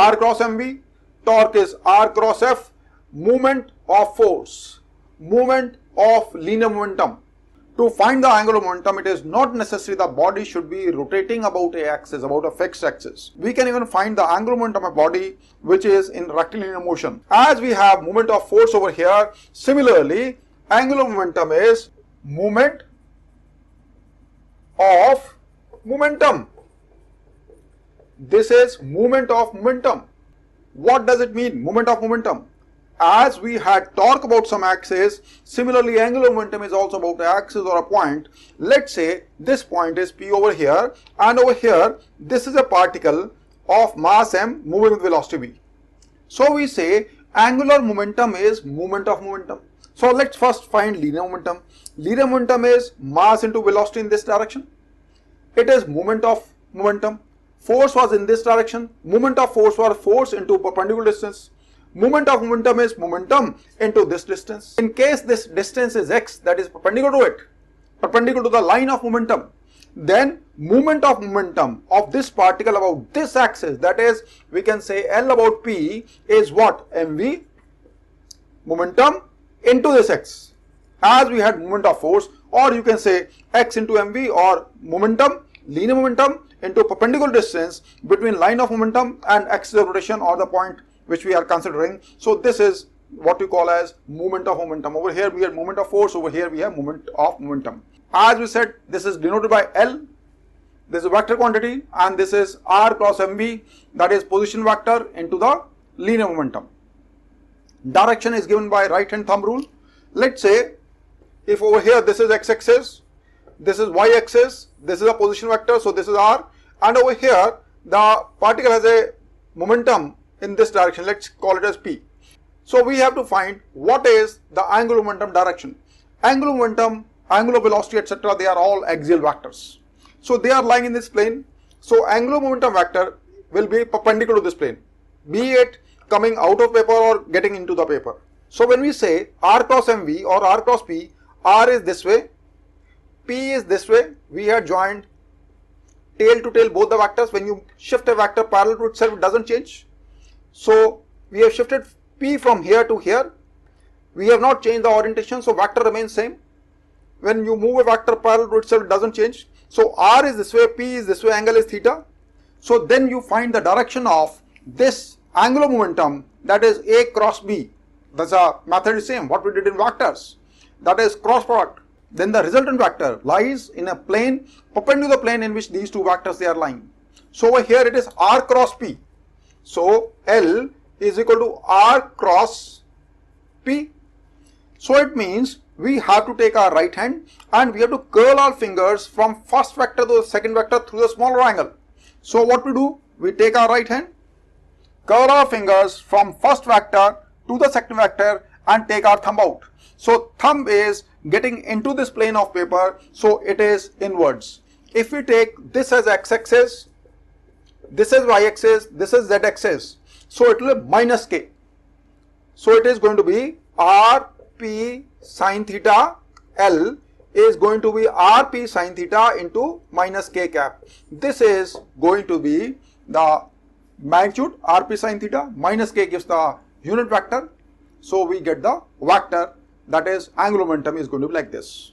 R cross mv, torque is R cross F, moment of force, moment of linear momentum. To find the angular momentum, it is not necessary the body should be rotating about a axis, about a fixed axis. We can even find the angular momentum of a body which is in rectilinear motion. As we have moment of force over here, similarly, angular momentum is moment of momentum. This is moment of momentum. What does it mean, moment of momentum? As we had talked about some axis, similarly angular momentum is also about an axis or a point. Let's say this point is P over here, and over here this is a particle of mass m moving with velocity v. So we say angular momentum is moment of momentum. So let's first find linear momentum. Linear momentum is mass into velocity in this direction. It is moment of momentum. Force was in this direction. Moment of force was force into perpendicular distance. Moment of momentum is momentum into this distance. In case this distance is x, that is perpendicular to it, perpendicular to the line of momentum, then moment of momentum of this particle about this axis, that is, we can say L about P is what? mv, momentum into this x, as we had moment of force, or you can say x into mv, or momentum, linear momentum into perpendicular distance between line of momentum and axis of rotation, or the point which we are considering. So this is what we call as moment of momentum. Over here we have moment of force, over here we have moment of momentum. As we said, this is denoted by L, this is a vector quantity, and this is R cross mv, that is position vector into the linear momentum. Direction is given by right hand thumb rule. Let's say if over here this is x-axis, this is y-axis, this is a position vector, so this is R, and over here the particle has a momentum in this direction, let's call it as P. So we have to find what is the angular momentum direction. Angular momentum, angular velocity, etc., they are all axial vectors. So they are lying in this plane. So angular momentum vector will be perpendicular to this plane, be it coming out of paper or getting into the paper. So when we say R cross mv or R cross P, R is this way, P is this way. We had joined tail to tail both the vectors. When you shift a vector parallel to itself, it doesn't change. So we have shifted P from here to here. We have not changed the orientation, so vector remains same. When you move a vector parallel to itself, it doesn't change. So R is this way, P is this way, angle is theta. So then you find the direction of this angular momentum, that is A cross B. That's a method is same, what we did in vectors. That is cross product. Then the resultant vector lies in a plane perpendicular to the plane in which these two vectors they are lying. So over here it is R cross P. So L is equal to R cross P. So it means we have to take our right hand and we have to curl our fingers from first vector to the second vector through the smaller angle. So what we do? We take our right hand, curl our fingers from first vector to the second vector and take our thumb out. So thumb is getting into this plane of paper, so it is inwards. If we take this as x-axis, this is y-axis, this is z-axis, so it will be minus k. So it is going to be rp sine theta L is going to be rp sine theta into minus k cap. This is going to be the magnitude rp sine theta, minus k gives the unit vector. So we get the vector, that is angular momentum is going to be like this.